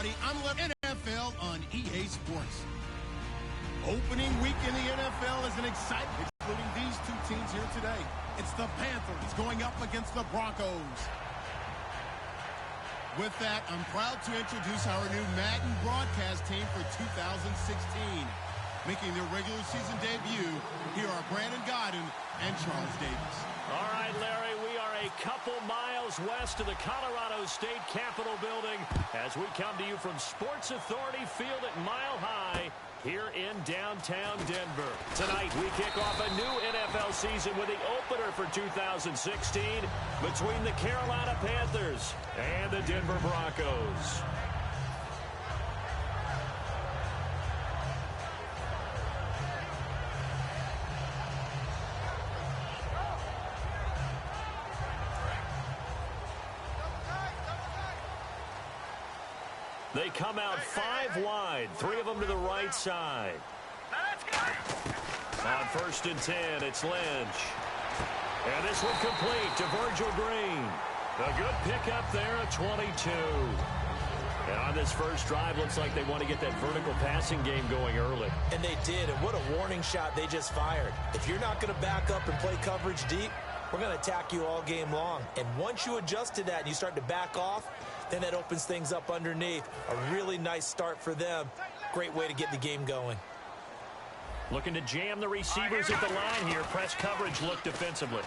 everybody. I'm NFL on EA Sports. Opening week in the NFL is an exciting, including these two teams here today. It's the Panthers going up against the Broncos. With that, I'm proud to introduce our new Madden broadcast team for 2016. Making their regular season debut, here are Brandon Godden and Charles Davis. All right, Larry, we are a couple miles west of the Colorado State Capitol building as we come to you from Sports Authority Field at Mile High here in downtown Denver. Tonight, we kick off a new NFL season with the opener for 2016 between the Carolina Panthers and the Denver Broncos. They come out 5 wide, 3 of them to the right side. On 1st and 10, it's Lynch. And this one complete to Virgil Green. A good pickup there at 22. And on this first drive, looks like they want to get that vertical passing game going early. And they did, and what a warning shot they just fired. If you're not going to back up and play coverage deep, we're going to attack you all game long. And once you adjust to that and you start to back off, then that opens things up underneath. A really nice start for them. Great way to get the game going. Looking to jam the receivers at the line here. Press coverage look defensively.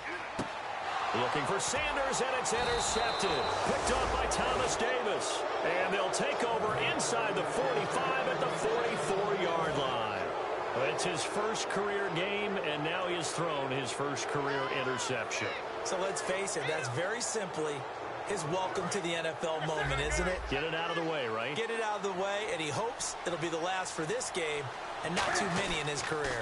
Looking for Sanders, and it's intercepted. Picked up by Thomas Davis. And they'll take over inside the 45 at the 44-yard line. It's his first career game, and now he has thrown his first career interception. So let's face it, that's very simply his welcome to the NFL moment, isn't it? Get it out of the way, right? Get it out of the way, and he hopes it'll be the last for this game and not too many in his career.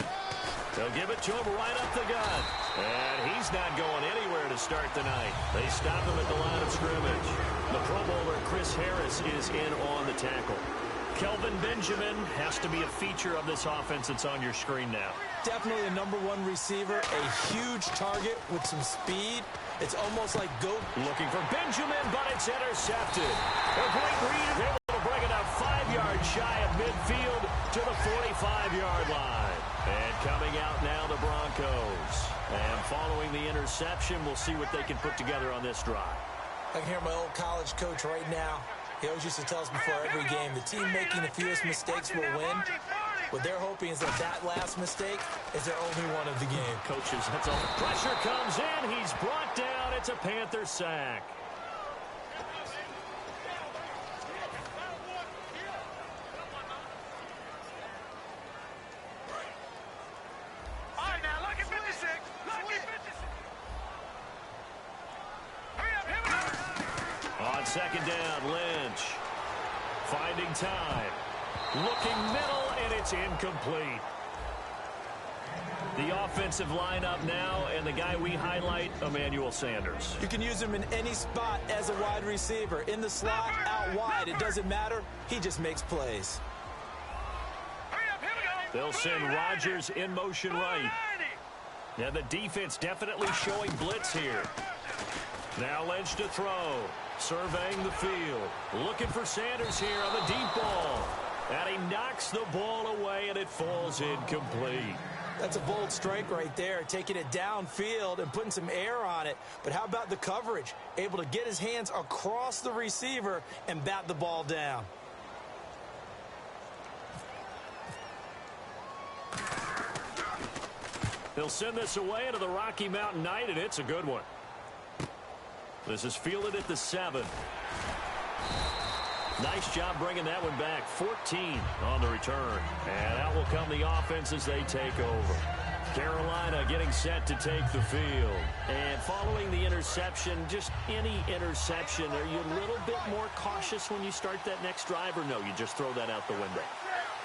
They'll give it to him right up the gut. And he's not going anywhere to start the night. They stop him at the line of scrimmage. The Pro Bowler Chris Harris is in on the tackle. Kelvin Benjamin has to be a feature of this offense that's on your screen now. Definitely a #1 receiver, a huge target with some speed. It's almost like go. Looking for Benjamin, but it's intercepted. A great read, able to bring it up 5 yards shy of midfield to the 45-yard line. And coming out now, the Broncos. And following the interception, we'll see what they can put together on this drive. I can hear my old college coach right now. He always used to tell us before every game, the team making the fewest mistakes will win. What they're hoping is that last mistake is their only one of the game. Coaches, that's all. Pressure comes in. He's brought down. It's a Panther sack. All right, now, look at 56. Look at 56. Hurry up, here we go. On 2nd down, Lynch. Finding time. Looking middle, and it's incomplete. The offensive lineup now, and the guy we highlight, Emmanuel Sanders. You can use him in any spot as a wide receiver. In the slot, out wide, it doesn't matter. He just makes plays. Hurry up, here we go. They'll send Rodgers in motion right. Now the defense definitely showing blitz here. Now Lynch to throw. Surveying the field. Looking for Sanders here on the deep ball. And he knocks the ball away, and it falls incomplete. That's a bold strike right there, taking it downfield and putting some air on it. But how about the coverage? Able to get his hands across the receiver and bat the ball down. They'll send this away into the Rocky Mountain Night, and it's a good one. This is fielded at the 7. Nice job bringing that one back. 14 on the return. And out will come the offense as they take over. Carolina getting set to take the field. And following the interception, just any interception, are you a little bit more cautious when you start that next drive, or no, you just throw that out the window?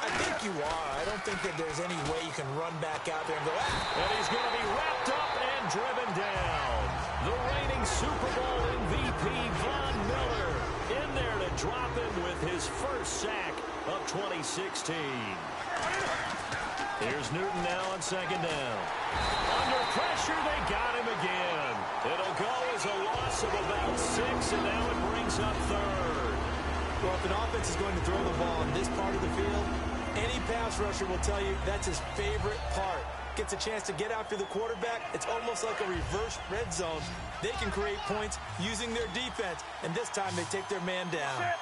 I think you are. I don't think that there's any way you can run back out there and go, ah! And he's going to be wrapped up and driven down. The reigning Super Bowl MVP, Von Miller, in there to drop him with his first sack of 2016. Here's Newton now on 2nd down. Under pressure, they got him again. It'll go as a loss of about 6, and now it brings up 3rd. Well, if an offense is going to throw the ball on this part of the field, any pass rusher will tell you that's his favorite part. Gets a chance to get after the quarterback. It's almost like a reverse red zone. They can create points using their defense, and this time they take their man down.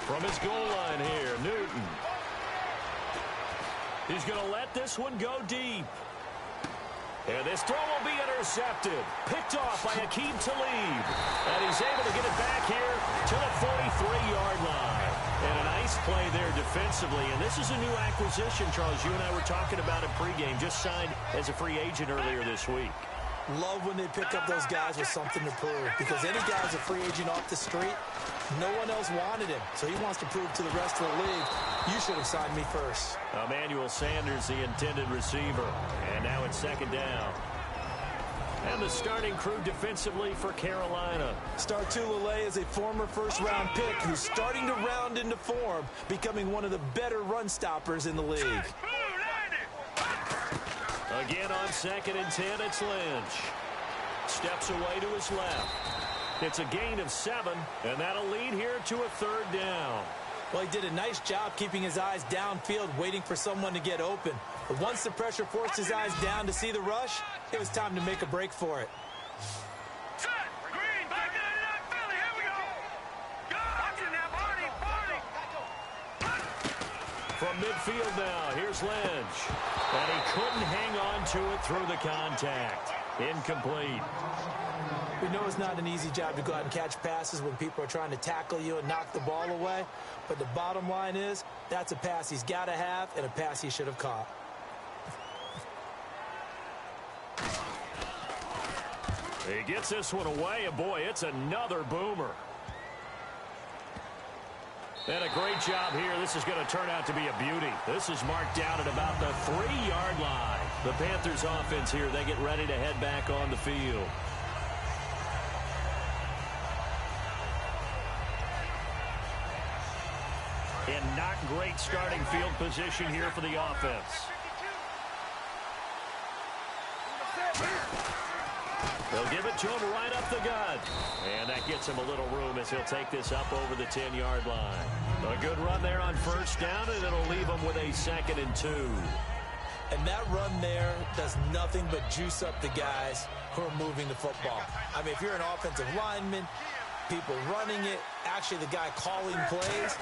From his goal line here, Newton. He's going to let this one go deep. And this throw will be intercepted. Picked off by Akeem Talib. And he's able to get it back here to the 43-yard line. And a nice play there defensively. And this is a new acquisition, Charles. You and I were talking about it pregame. Just signed as a free agent earlier this week. Love when they pick up those guys with something to prove. Because any guy's a free agent off the street, no one else wanted him. So he wants to prove to the rest of the league, you should have signed me first. Emmanuel Sanders, the intended receiver. And now it's second down. And the starting crew defensively for Carolina. Startulele is a former first-round pick who's starting to round into form, becoming one of the better run stoppers in the league. Again on 2nd and 10, it's Lynch. Steps away to his left. It's a gain of 7, and that'll lead here to a 3rd down. Well, he did a nice job keeping his eyes downfield, waiting for someone to get open. But once the pressure forced his eyes down to see the rush, it was time to make a break for it. Green, back in that Philly. Here we go. Watch it now, Barney. From midfield now, here's Lynch. And he couldn't hang on to it through the contact. Incomplete. We know it's not an easy job to go out and catch passes when people are trying to tackle you and knock the ball away. But the bottom line is, that's a pass he's got to have and a pass he should have caught. He gets this one away, and boy, it's another boomer. And a great job here. This is going to turn out to be a beauty. This is marked down at about the 3-yard line. The Panthers offense here, they get ready to head back on the field. And not great starting field position here for the offense. They'll give it to him right up the gut. And that gets him a little room as he'll take this up over the 10-yard line. A good run there on 1st down, and it'll leave him with a 2nd and 2. And that run there does nothing but juice up the guys who are moving the football. I mean, if you're an offensive lineman, people running it, actually the guy calling plays,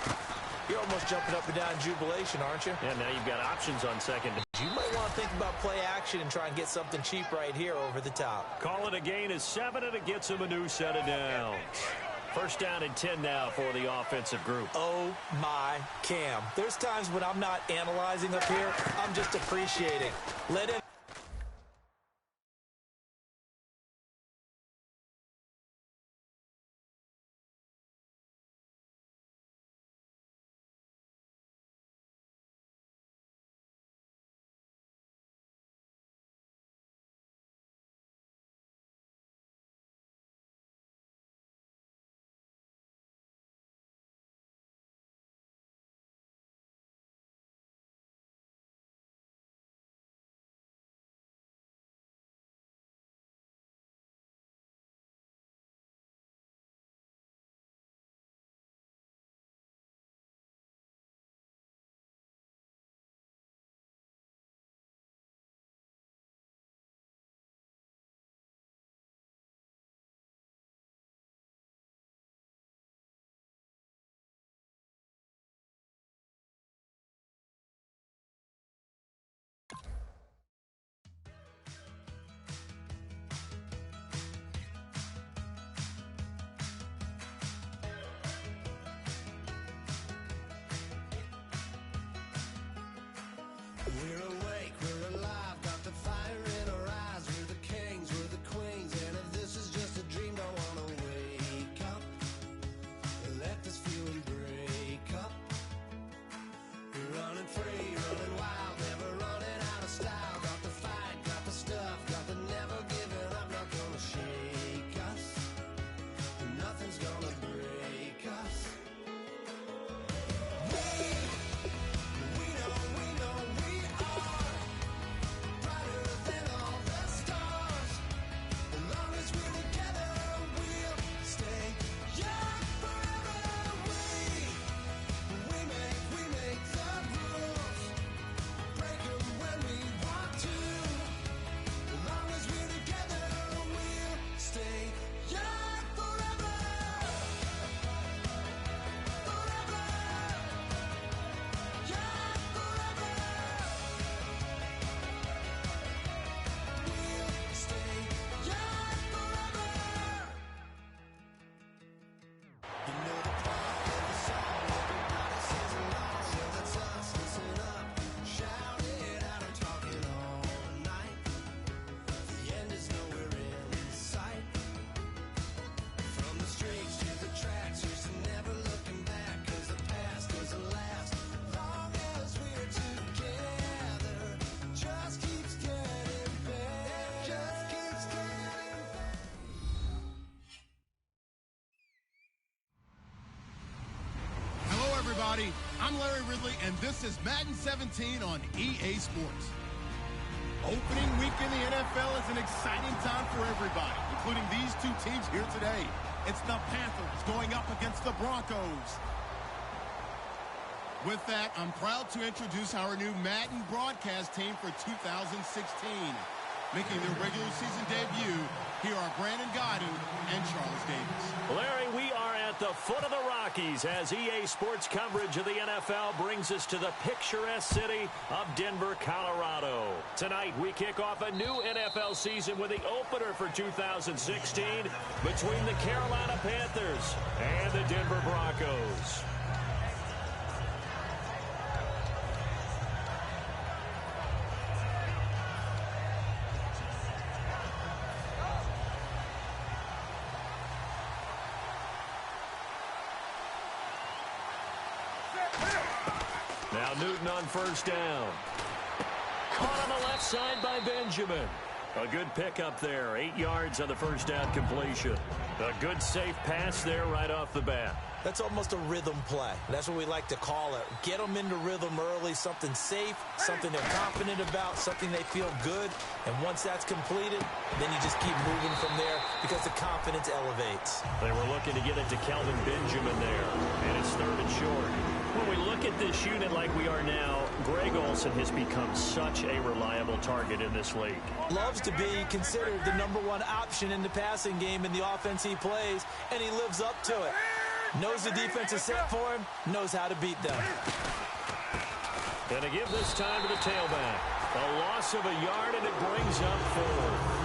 you're almost jumping up and down in jubilation, aren't you? And now you've got options on 2nd. You might want to think about play action and try and get something cheap right here over the top. Call it a gain of 7, and it gets him a new set of downs. 1st down and 10 now for the offensive group. Oh, my Cam. There's times when I'm not analyzing up here. I'm just appreciating. Let him. everybody. I'm Larry Ridley, and this is Madden 17 on EA Sports. Opening week in the NFL is an exciting time for everybody, including these two teams here today. It's the Panthers going up against the Broncos. With that, I'm proud to introduce our new Madden broadcast team for 2016. Making their regular season debut, here are Brandon Gadu and Charles Davis. Larry, we are at the foot of the Rockies as EA Sports coverage of the NFL brings us to the picturesque city of Denver, Colorado. Tonight, we kick off a new NFL season with the opener for 2016 between the Carolina Panthers and the Denver Broncos. Now Newton on first down. Caught on the left side by Benjamin. A good pickup there. 8 yards on the first down completion. A good safe pass there right off the bat. That's almost a rhythm play. That's what we like to call it. Get them into rhythm early, something safe, something they're confident about, something they feel good. And once that's completed, then you just keep moving from there because the confidence elevates. They were looking to get it to Kelvin Benjamin there. And it's third and short. When we look at this unit like we are now, Greg Olsen has become such a reliable target in this league. Loves to be considered the #1 option in the passing game in the offense he plays, and he lives up to it. Knows the defense is set for him, knows how to beat them. And to give this time to the tailback. A loss of a yard, and it brings up 4.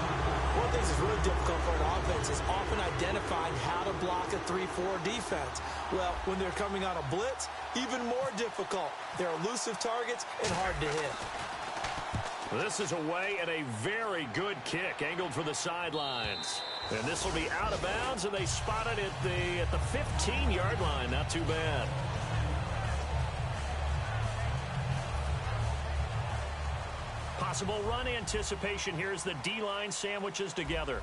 One of the things that's really difficult for an offense is often identifying how to block a 3-4 defense. Well, when they're coming on a blitz, even more difficult. They're elusive targets and hard to hit. This is away and a very good kick, angled for the sidelines. And this will be out of bounds, and they spot it at the 15-yard line. Not too bad. Possible run anticipation here as the D-line sandwiches together.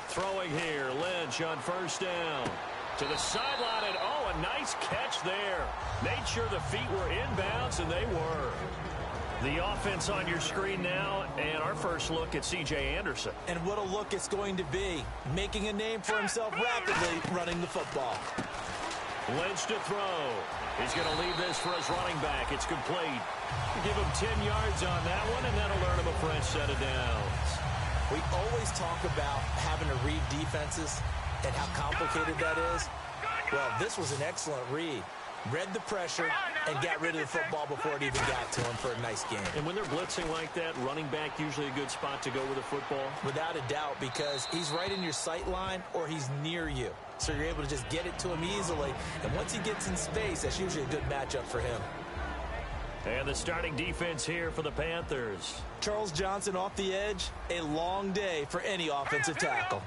Throwing here, Lynch on first down. To the sideline, and oh, a nice catch there. Made sure the feet were inbounds, and they were. The offense on your screen now, and our first look at C.J. Anderson. And what a look it's going to be. Making a name for himself rapidly, running the football. Lynch to throw. He's going to leave this for his running back. It's complete. Give him 10 yards on that one, and that'll earn him a fresh set of downs. We always talk about having to read defenses and how complicated that is. Well, this was an excellent read. Read the pressure and got rid of the football before it even got to him for a nice game. And when they're blitzing like that, running back usually a good spot to go with the football? Without a doubt, because he's right in your sight line or he's near you. So you're able to just get it to him easily. And once he gets in space, that's usually a good matchup for him. And the starting defense here for the Panthers. Charles Johnson off the edge. A long day for any offensive tackle.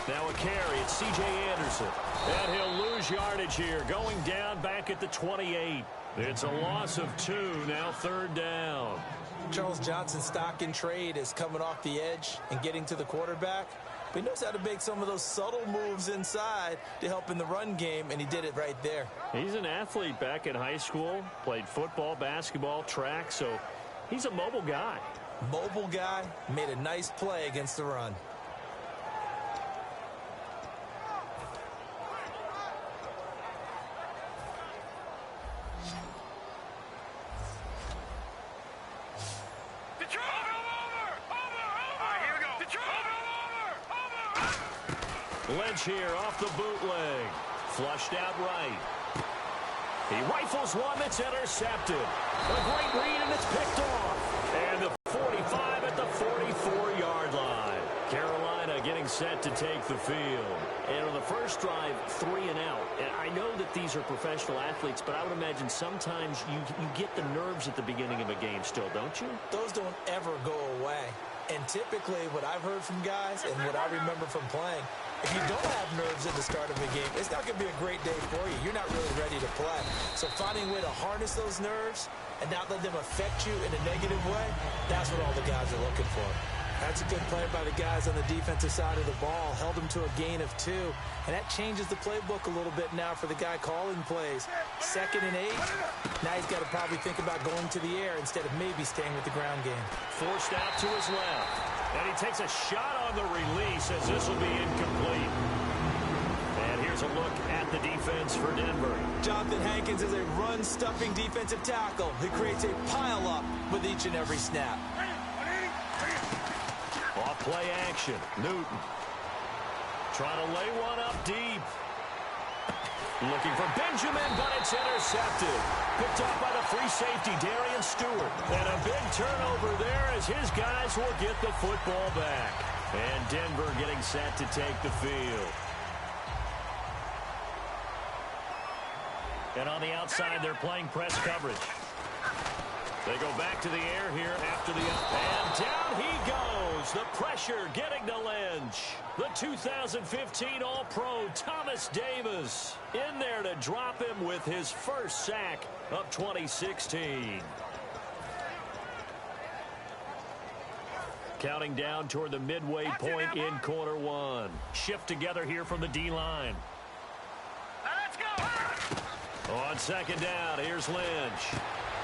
Now a carry, it's C.J. Anderson. And he'll lose yardage here, going down back at the 28. It's a loss of 2, now third down. Charles Johnson's stock in trade is coming off the edge and getting to the quarterback. But he knows how to make some of those subtle moves inside to help in the run game, and he did it right there. He's an athlete back in high school, played football, basketball, track, so he's a mobile guy. Mobile guy, made a nice play against the run. Lynch here off the bootleg. Flushed out right. He rifles one that's intercepted. A great read, and it's picked off. And the 45 at the 44-yard line. Carolina getting set to take the field. And on the first drive, 3 and out. And I know that these are professional athletes, but I would imagine sometimes you get the nerves at the beginning of a game still, don't you? Those don't ever go away. And typically what I've heard from guys and what I remember from playing, if you don't have nerves at the start of a game, it's not going to be a great day for you. You're not really ready to play. So finding a way to harness those nerves and not let them affect you in a negative way, that's what all the guys are looking for. That's a good play by the guys on the defensive side of the ball. Held them to a gain of 2. And that changes the playbook a little bit now for the guy calling plays. 2nd and 8. Now he's got to probably think about going to the air instead of maybe staying with the ground game. Forced out to his left. And he takes a shot on the release as this will be incomplete. And here's a look at the defense for Denver. Jonathan Hankins is a run-stuffing defensive tackle who creates a pile-up with each and every snap. Off play action. Newton. Trying to lay one up deep. Looking for Benjamin, but it's intercepted. Picked off by the free safety, Darian Stewart. And a big turnover there as his guys will get the football back. And Denver getting set to take the field. And on the outside, they're playing press coverage. They go back to the air here after the up. And down he goes. The pressure getting to Lynch. The 2015 All-Pro Thomas Davis in there to drop him with his first sack of 2016. Counting down toward the midway point in quarter 1. Shift together here from the D-line. Let's go. On 2nd down, here's Lynch.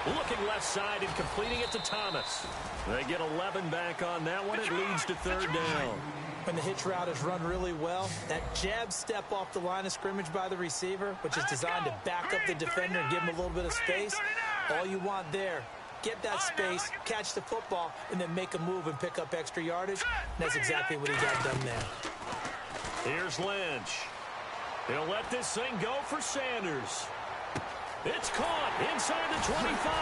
Looking left side and completing it to Thomas. They get 11 back on that one. It leads to 3rd down. When the hitch route is run really well, that jab step off the line of scrimmage by the receiver, which is designed to back up the defender and give him a little bit of space, all you want there, get that space, catch the football, and then make a move and pick up extra yardage. And that's exactly what he got done there. Here's Lynch. He'll let this thing go for Sanders. It's caught inside the 25.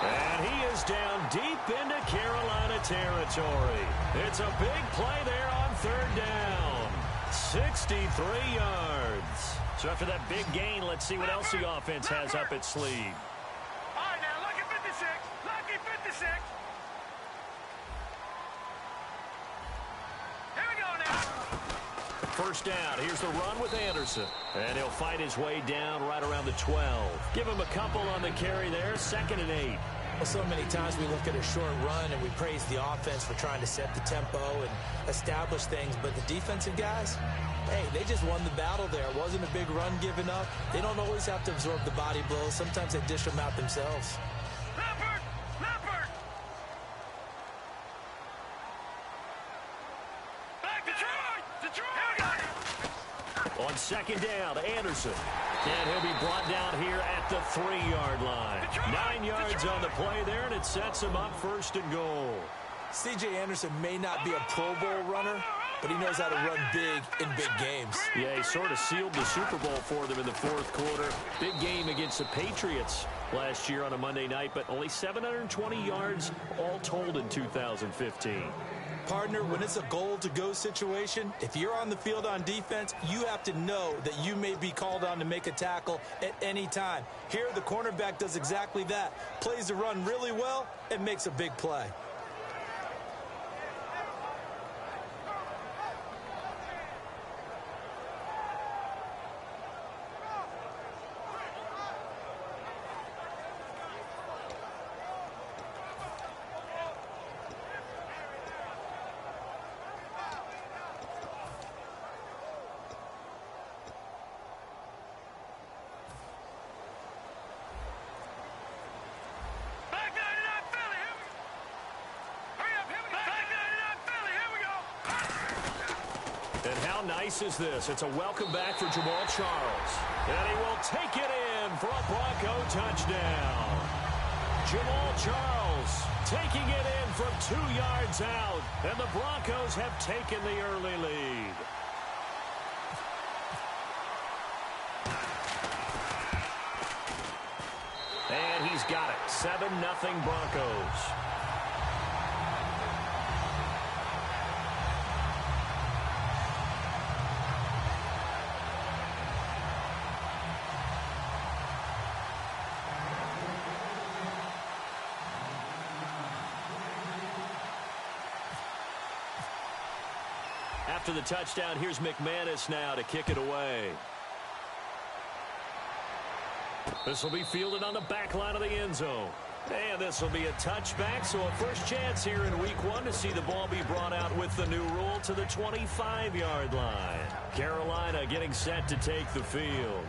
And he is down deep into Carolina territory. It's a big play there on 3rd down. 63 yards. So after that big gain, let's see what else the offense has up its sleeve. All right, now, lucky 56. Lucky 56. Here we go now. First down. Here's the run with Anderson. And he'll fight his way down right around the 12. Give him a couple on the carry there. 2nd and 8. Well, so many times we look at a short run and we praise the offense for trying to set the tempo and establish things. But the defensive guys, hey, they just won the battle there. It wasn't a big run given up. They don't always have to absorb the body blows. Sometimes they dish them out themselves. Leopard! Leopard! Back Detroit! Detroit! Here we go. On 2nd down, Anderson. And he'll be brought down here at the 3-yard line. 9 yards on the play there, and it sets him up 1st and goal. C.J. Anderson may not be a Pro Bowl runner, but he knows how to run big in big games. Yeah, he sort of sealed the Super Bowl for them in the 4th quarter. Big game against the Patriots last year on a Monday night, but only 720 yards all told in 2015. Partner, when it's a goal-to-go situation, if you're on the field on defense, you have to know that you may be called on to make a tackle at any time. Here, the cornerback does exactly that. Plays the run really well and makes a big play. And how nice is this? It's a welcome back for Jamal Charles. And he will take it in for a Bronco touchdown. Jamal Charles taking it in from 2 yards out. And the Broncos have taken the early lead. And he's got it. 7-0 Broncos. After the touchdown, here's McManus now to kick it away. This will be fielded on the back line of the end zone. And this will be a touchback, so a first chance here in week 1 to see the ball be brought out with the new rule to the 25-yard line. Carolina getting set to take the field.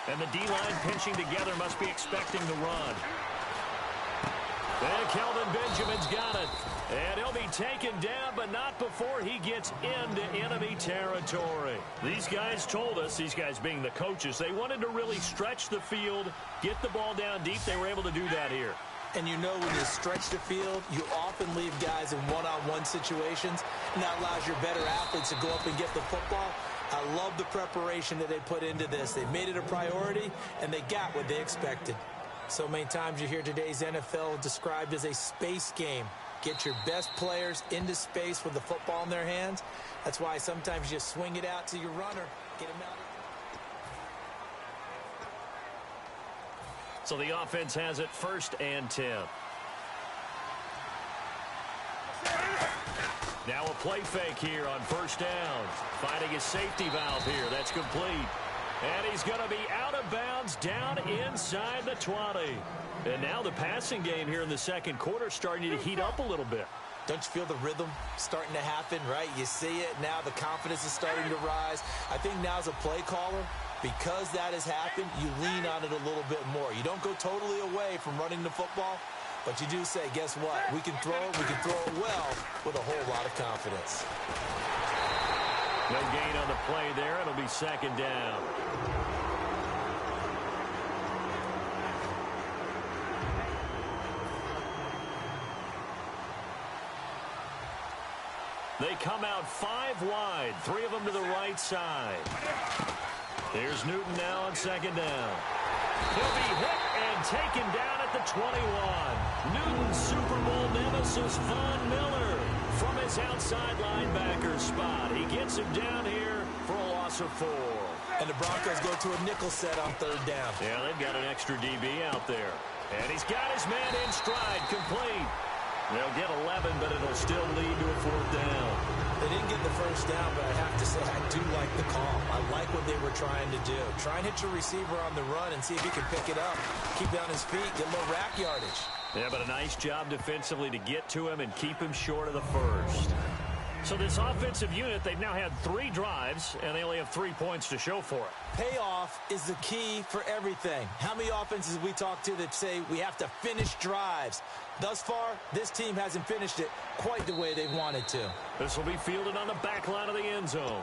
And the D-line pinching together must be expecting the run. And Kelvin Benjamin's got it. And he'll be taken down, but not before he gets into enemy territory. These guys told us, these guys being the coaches, they wanted to really stretch the field, get the ball down deep. They were able to do that here. And you know when you stretch the field, you often leave guys in one-on-one situations, and that allows your better athletes to go up and get the football. I love the preparation that they put into this. They made it a priority, and they got what they expected. So many times you hear today's NFL described as a space game. Get your best players into space with the football in their hands. That's why sometimes you swing it out to your runner, get him out. So the offense has it 1st and 10. Now a play fake here on 1st down. Finding his safety valve here. That's complete. And he's going to be out of bounds down inside the 20. And now the passing game here in the second quarter starting to heat up a little bit. Don't you feel the rhythm starting to happen, right? You see it. Now the confidence is starting to rise. I think now as a play caller, because that has happened, you lean on it a little bit more. You don't go totally away from running the football, but you do say, guess what? We can throw it well with a whole lot of confidence. No gain on the play there. It'll be 2nd down. They come out 5 wide, 3 of them to the right side. Here's Newton now on 2nd down. He'll be hit and taken down at the 21. Newton's Super Bowl nemesis, Von Miller, from his outside linebacker spot. He gets him down here for a loss of 4. And the Broncos go to a nickel set on 3rd down. Yeah, they've got an extra DB out there. And he's got his man in stride, complete. They'll get 11, but it'll still lead to a 4th down. They didn't get the 1st down, but I have to say I do like the call. I like what they were trying to do. Try and hit your receiver on the run and see if he can pick it up. Keep it on his feet, get a little rack yardage. Yeah, but a nice job defensively to get to him and keep him short of the 1st. So this offensive unit, they've now had 3 drives, and they only have 3 points to show for it. Payoff is the key for everything. How many offenses we talk to that say we have to finish drives? Thus far, this team hasn't finished it quite the way they wanted to. This will be fielded on the back line of the end zone.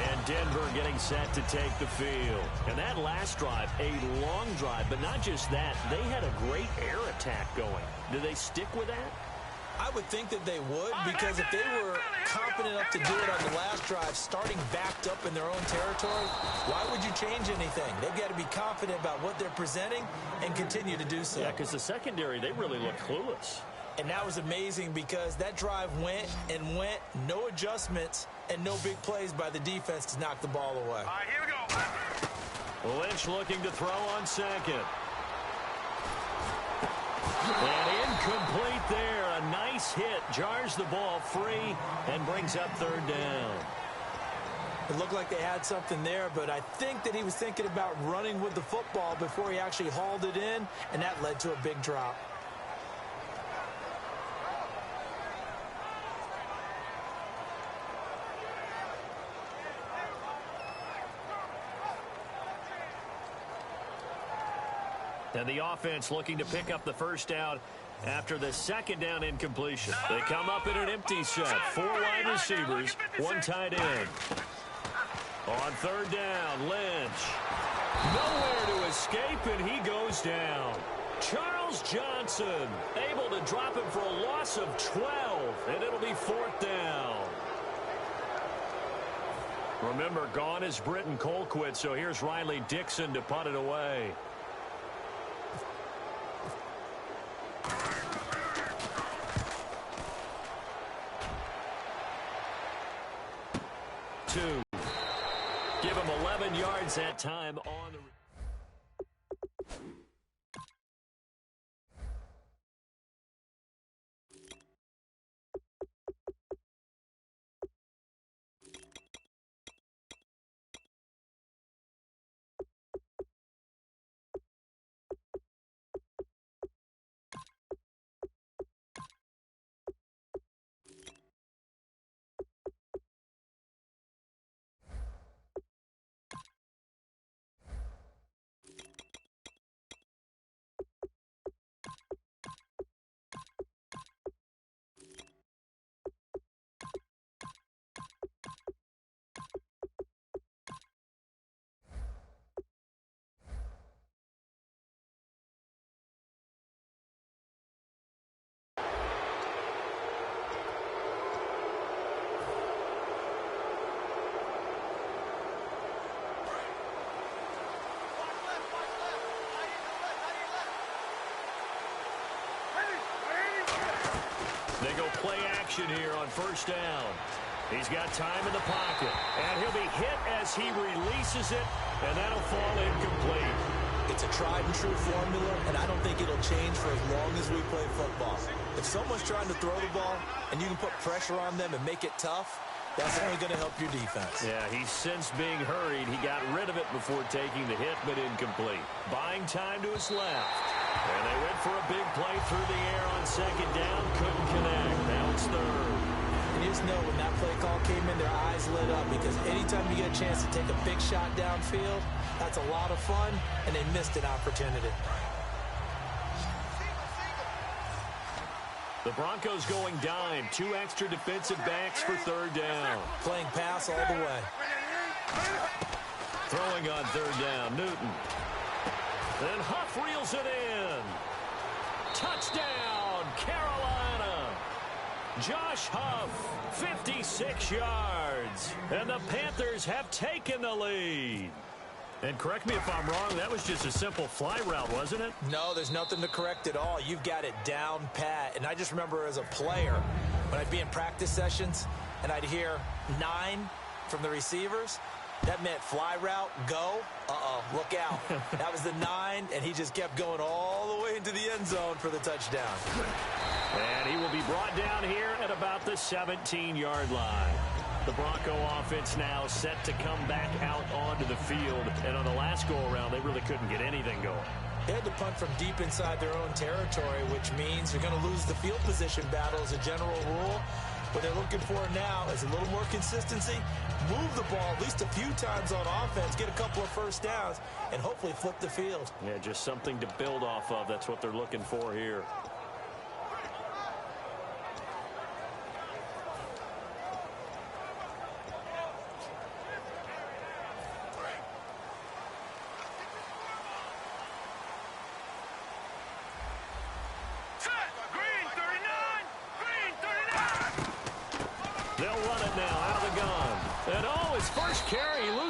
And Denver getting set to take the field. And that last drive, a long drive, but not just that. They had a great air attack going. Do they stick with that? I would think that they would, because if they were confident enough to do it on the last drive, starting backed up in their own territory, why would you change anything? They've got to be confident about what they're presenting and continue to do so. Yeah, because the secondary, they really look clueless. And that was amazing because that drive went and went, no adjustments, and no big plays by the defense to knock the ball away. All right, here we go. Lynch looking to throw on 2nd. And incomplete there. A nice hit. Jars the ball free and brings up 3rd down. It looked like they had something there, but I think that he was thinking about running with the football before he actually hauled it in, and that led to a big drop. And the offense looking to pick up the 1st down after the 2nd down incompletion. They come up in an empty set. 4 wide receivers, 1 tight end. On 3rd down, Lynch. Nowhere to escape, and he goes down. Charles Johnson able to drop him for a loss of 12, and it'll be 4th down. Remember, gone is Britton Colquitt, so here's Riley Dixon to punt it away. Give him 11 yards that time on the go play action here on first down. He's got time in the pocket, and he'll be hit as he releases it, and that'll fall incomplete. It's a tried-and-true formula, and I don't think it'll change for as long as we play football. If someone's trying to throw the ball, and you can put pressure on them and make it tough, that's only going to help your defense. Yeah, he's since being hurried. He got rid of it before taking the hit, but incomplete. Buying time to his left. And they went for a big play through the air on second down. Couldn't connect. Now it's third. And you just know when that play call came in, their eyes lit up, because anytime you get a chance to take a big shot downfield, that's a lot of fun, and they missed an opportunity. The Broncos going dime. 2 extra defensive backs for third down. Playing pass all the way. Throwing on third down, Newton. Then Huff reels it in. Touchdown, Carolina. Josh Huff, 56 yards. And the Panthers have taken the lead. And correct me if I'm wrong, that was just a simple fly route, wasn't it? No, there's nothing to correct at all. You've got it down pat. And I just remember as a player, when I'd be in practice sessions, and I'd hear 9 from the receivers, that meant fly route, go, look out. That was the 9, and he just kept going all the way into the end zone for the touchdown. And he will be brought down here at about the 17-yard line. The Bronco offense now set to come back out onto the field. And on the last go-around, they really couldn't get anything going. They had to punt from deep inside their own territory, which means you're going to lose the field position battle as a general rule. What they're looking for now is a little more consistency, move the ball at least a few times on offense, get a couple of first downs, and hopefully flip the field. Yeah, just something to build off of. That's what they're looking for here.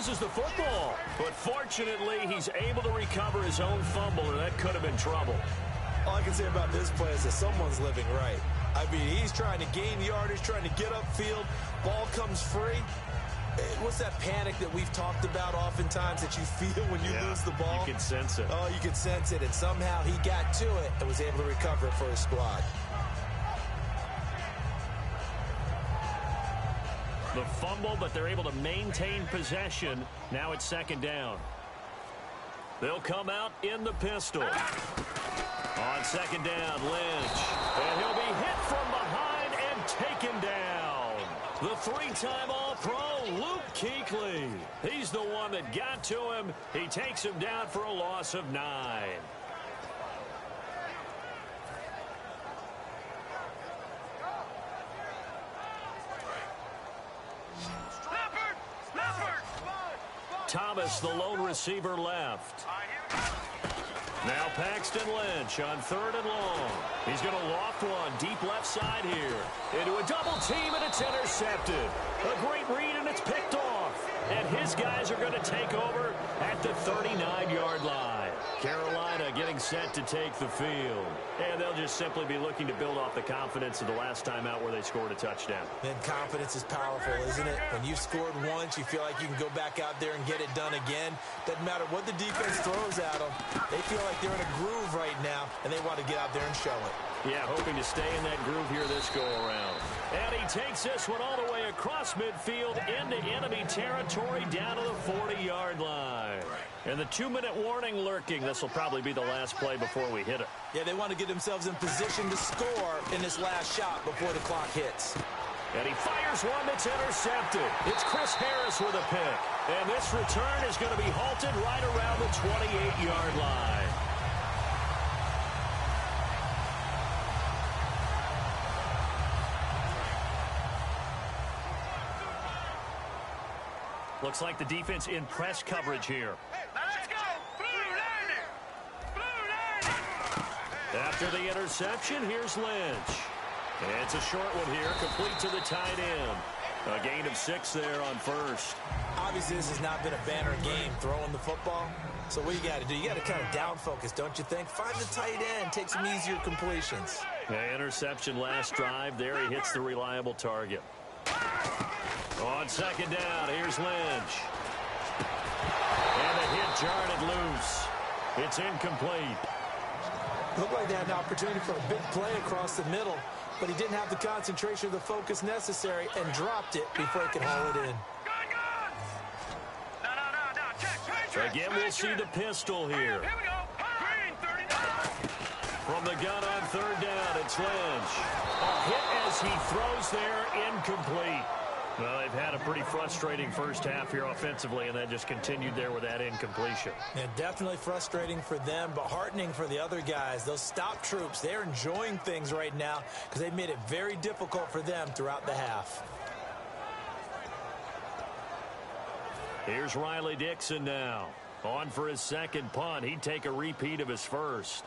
The football, but fortunately he's able to recover his own fumble, or that could have been trouble. All I can say about this play is that someone's living right. I mean, he's trying to gain yardage, trying to get upfield, ball comes free. What's that panic that we've talked about oftentimes that you feel when you lose the ball? You can sense it. Oh, you can sense it, and somehow he got to it and was able to recover it for his squad. The fumble, but they're able to maintain possession. Now it's second down. They'll come out in the pistol. On second down, Lynch. And he'll be hit from behind and taken down. The 3-time All-Pro, Luke Kuechly. He's the one that got to him. He takes him down for a loss of 9. Thomas, the lone receiver, left. Now Paxton Lynch on third and long. He's going to loft one deep left side here. Into a double team, and it's intercepted. A great read, and it's picked off. And his guys are going to take over at the 39-yard line. Carolina getting set to take the field. And they'll just simply be looking to build off the confidence of the last time out where they scored a touchdown. And confidence is powerful, isn't it? When you've scored once, you feel like you can go back out there and get it done again. Doesn't matter what the defense throws at them. They feel like they're in a groove right now, and they want to get out there and show it. Yeah, hoping to stay in that groove here this go-around. And he takes this one all the way across midfield into enemy territory down to the 40-yard line. And the 2-minute warning lurking. This will probably be the last play before we hit it. Yeah, they want to get themselves in position to score in this last shot before the clock hits. And he fires one that's intercepted. It's Chris Harris with a pick. And this return is going to be halted right around the 28-yard line. Looks like the defense in press coverage here. Let's go! Blue Lightning! Blue Lightning! After the interception, here's Lynch. And it's a short one here, complete to the tight end. A gain of 6 there on first. Obviously, this has not been a banner game throwing the football. So what you got to do, you got to kind of down focus, don't you think? Find the tight end, take some easier completions. Yeah, interception last drive. There he hits the reliable target. On second down, here's Lynch. And the hit jarred it loose. It's incomplete. Looked like they had an opportunity for a big play across the middle, but he didn't have the concentration or the focus necessary and dropped it before he could haul it in. Again, we'll see the pistol here. From the gun on third down, it's Lynch. A hit as he throws there, incomplete. Well, they've had a pretty frustrating first half here offensively, and that just continued there with that incompletion. Yeah, definitely frustrating for them, but heartening for the other guys. Those stop troops, they're enjoying things right now because they've made it very difficult for them throughout the half. Here's Riley Dixon now. On for his second punt. He'd take a repeat of his first.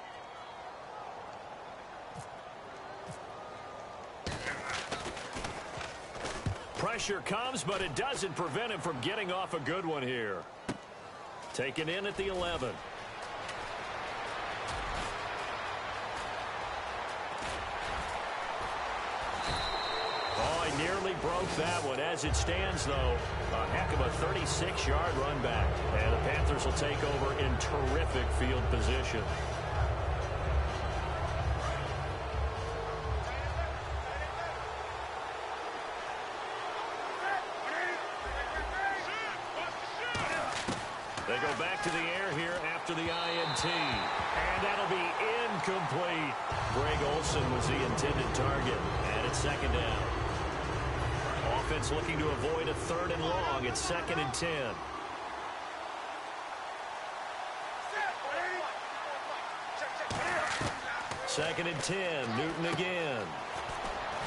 Pressure comes, but it doesn't prevent him from getting off a good one here. Taken in at the 11. Oh, he nearly broke that one. As it stands, though, a heck of a 36-yard run back. And the Panthers will take over in terrific field position. They go back to the air here after the INT. And that'll be incomplete. Greg Olsen was the intended target. And it's second down. Offense looking to avoid a third and long. It's 2nd and 10. Second and 10. Newton again.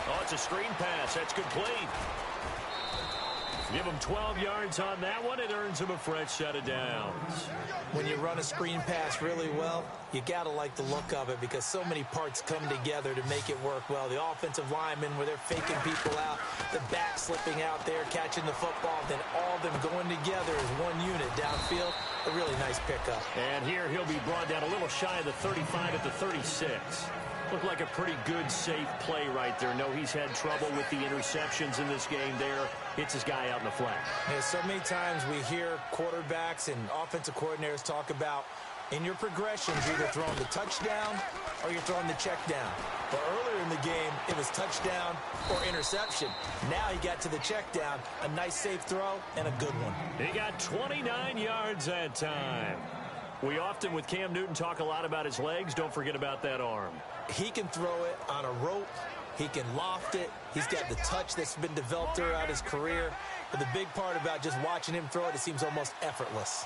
Oh, it's a screen pass. That's complete. Give him 12 yards on that one. It earns him a fresh set of downs. When you run a screen pass really well, you got to like the look of it because so many parts come together to make it work well. The offensive linemen, where they're faking people out, the back slipping out there, catching the football, then all of them going together as one unit downfield. A really nice pickup. And here he'll be brought down a little shy of the 35 at the 36. Looked like a pretty good, safe play right there. No, he's had trouble with the interceptions in this game there. Hits his guy out in the flat. Yeah, so many times we hear quarterbacks and offensive coordinators talk about in your progressions, you're either throwing the touchdown or you're throwing the check down. But earlier in the game, it was touchdown or interception. Now he got to the check down, a nice safe throw, and a good one. He got 29 yards that time. We often, with Cam Newton, talk a lot about his legs. Don't forget about that arm. He can throw it on a rope. He can loft it. He's got the touch that's been developed throughout his career. But the big part about just watching him throw it seems almost effortless.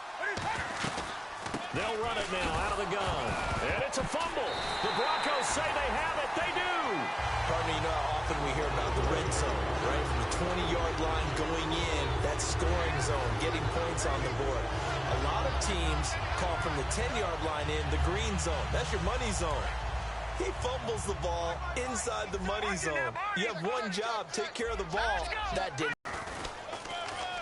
They'll run it now out of the gun. And it's a fumble. The Broncos say they have it. They do. Pardon me, you know how often we hear about the red zone, right? From the 20-yard line going in, that scoring zone, getting points on the board. A lot of teams call from the 10-yard line in the green zone. That's your money zone. He fumbles the ball inside the money zone. You have one job, take care of the ball. That didn't.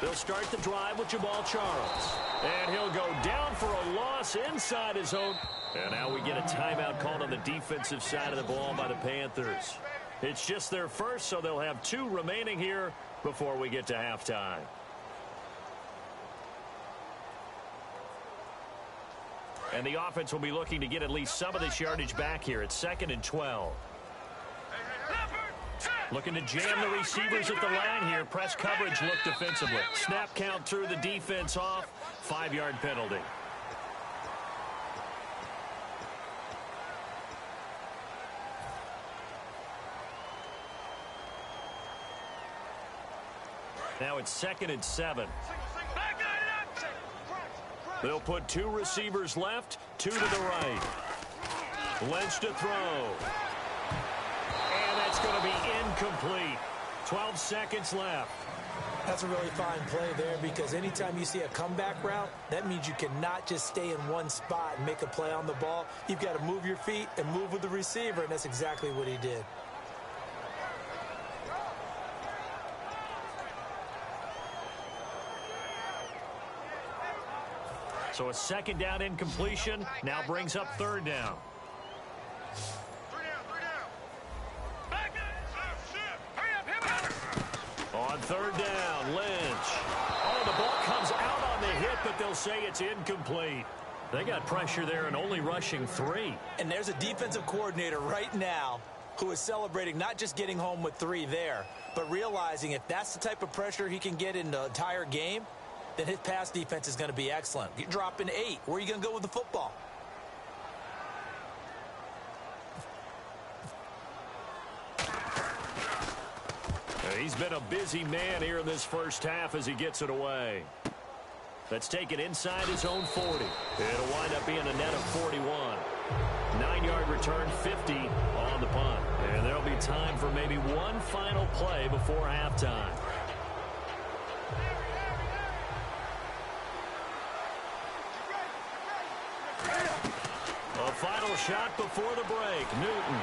They'll start the drive with Jamal Charles. And he'll go down for a loss inside his own. And now we get a timeout called on the defensive side of the ball by the Panthers. It's just their first, so they'll have 2 remaining here before we get to halftime. And the offense will be looking to get at least some of this yardage back here. It's 2nd and 12. Looking to jam the receivers at the line here. Press coverage look defensively. Snap count through the defense off. 5-yard penalty. Now it's 2nd and 7. They'll put 2 receivers left, 2 to the right. Lynch to throw. And that's going to be incomplete. 12 seconds left. That's a really fine play there because anytime you see a comeback route, that means you cannot just stay in one spot and make a play on the ball. You've got to move your feet and move with the receiver, and that's exactly what he did. So a 2nd down incompletion now brings up 3rd down. third down, Lynch. Oh, the ball comes out on the hit, but they'll say it's incomplete. They got pressure there and only rushing 3. And there's a defensive coordinator right now who is celebrating not just getting home with 3 there, but realizing if that's the type of pressure he can get in the entire game, then his pass defense is going to be excellent. You're dropping 8. Where are you going to go with the football? He's been a busy man here in this first half as he gets it away. Let's take it inside his own 40. It'll wind up being a net of 41. 9-yard return, 50 on the punt. And there'll be time for maybe one final play before halftime. A final shot before the break. Newton.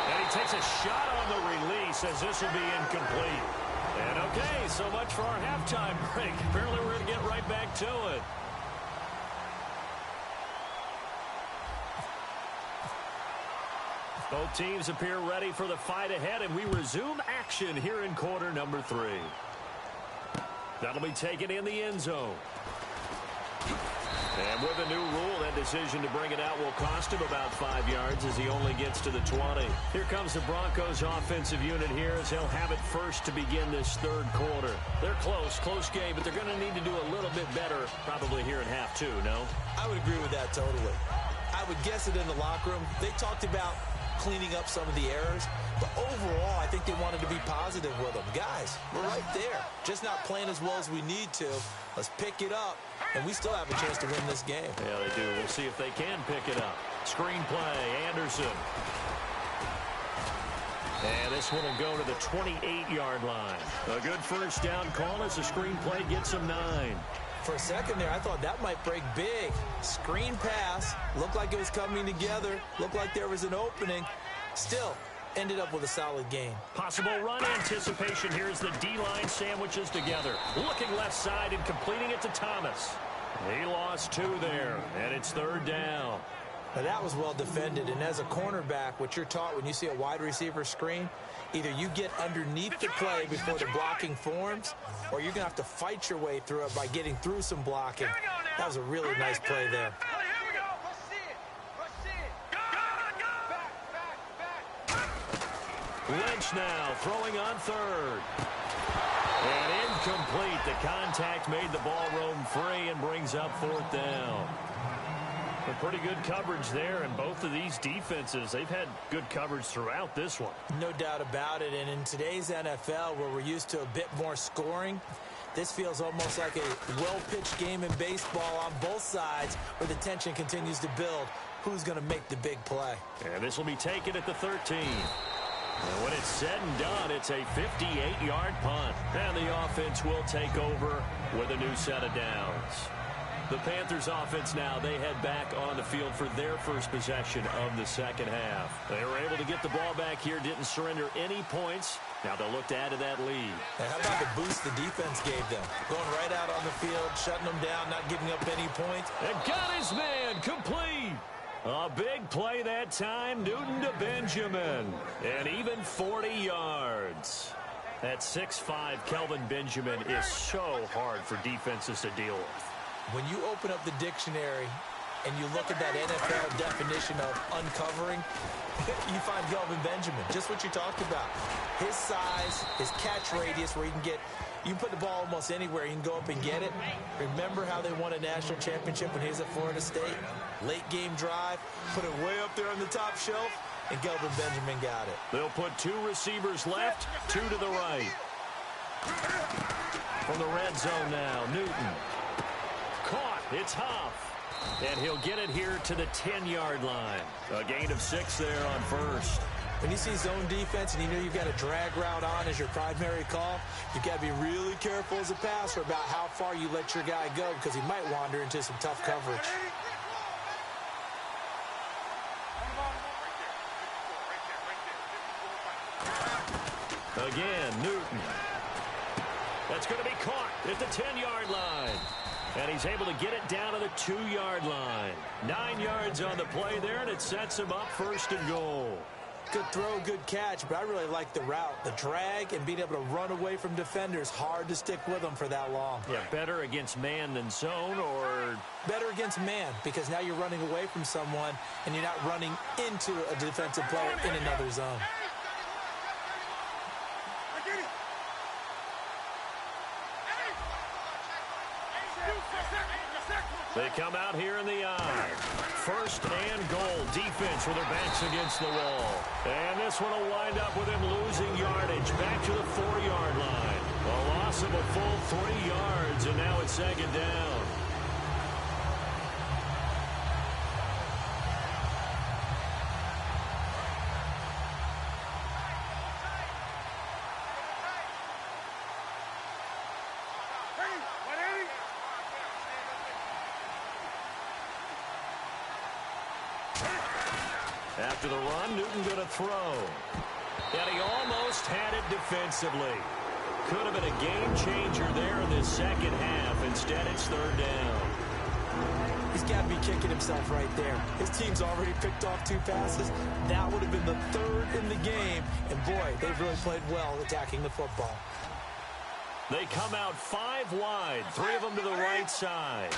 And he takes a shot on the release as this will be incomplete. And okay, so much for our halftime break. Apparently we're going to get right back to it. Both teams appear ready for the fight ahead, and we resume action here in quarter number 3. That'll be taken in the end zone. And with a new rule, that decision to bring it out will cost him about 5 yards as he only gets to the 20. Here comes the Broncos offensive unit here as they'll have it first to begin this third quarter. They're close game, but they're going to need to do a little bit better probably here in half 2, no? I would agree with that totally. I would guess it in the locker room. They talked about cleaning up some of the errors, but overall, I think they wanted to be positive with them. Guys, we're right there. Just not playing as well as we need to. Let's pick it up, and we still have a chance to win this game. Yeah, they do. We'll see if they can pick it up. Screen play, Anderson. And this one will go to the 28-yard line. A good first down call as the screen play gets them 9. For a second there, I thought that might break big. Screen pass. Looked like it was coming together. Looked like there was an opening. Still, ended up with a solid game. Possible run anticipation here as the D-line sandwiches together. Looking left side and completing it to Thomas. He lost 2 there, and it's third down. Now that was well defended, and as a cornerback, what you're taught when you see a wide receiver screen, either you get underneath the play before the blocking forms, or you're going to have to fight your way through it by getting through some blocking. That was a really nice play there. Lynch now throwing on third. And incomplete. The contact made the ball roam free and brings up fourth down. But pretty good coverage there, and both of these defenses, they've had good coverage throughout this one. No doubt about it, and in today's NFL, where we're used to a bit more scoring, this feels almost like a well-pitched game in baseball on both sides where the tension continues to build. Who's going to make the big play? And this will be taken at the 13. And when it's said and done, it's a 58-yard punt. And the offense will take over with a new set of downs. The Panthers offense now, they head back on the field for their first possession of the second half. They were able to get the ball back here, didn't surrender any points. Now they'll look to add to that lead. And how about the boost the defense gave them? Going right out on the field, shutting them down, not giving up any points. And got his man complete. A big play that time, Newton to Benjamin. And even 40 yards. That 6'5" Kelvin Benjamin is so hard for defenses to deal with. When you open up the dictionary and you look at that NFL definition of uncovering, you find Kelvin Benjamin, just what you talked about. His size, his catch radius where you can put the ball almost anywhere. You can go up and get it. Remember how they won a national championship when he was at Florida State? Late game drive, put it way up there on the top shelf, and Kelvin Benjamin got it. They'll put 2 receivers left, 2 to the right. From the red zone now, Newton. Caught, it's Huff. And he'll get it here to the 10-yard line. A gain of 6 there on first. When you see zone defense and you know you've got a drag route on as your primary call, you've got to be really careful as a passer about how far you let your guy go because he might wander into some tough coverage. Again, Newton. That's going to be caught at the 10-yard line. And he's able to get it down to the 2-yard line. 9 yards on the play there, and it sets him up first and goal. Good throw, good catch, but I really like the route. The drag and being able to run away from defenders, hard to stick with them for that long. Yeah, better against man than zone, or? Better against man, because now you're running away from someone and you're not running into a defensive player in another zone. They come out here in the eye. First and goal. Defense with their backs against the wall. And this one will wind up with him losing yardage back to the 4-yard line. A loss of a full 3 yards, and now it's second down. After the run, Newton going to throw. And he almost had it defensively. Could have been a game changer there in this second half. Instead, it's third down. He's got to be kicking himself right there. His team's already picked off 2 passes. That would have been the 3rd in the game. And, boy, they've really played well attacking the football. They come out 5 wide, 3 of them to the right side.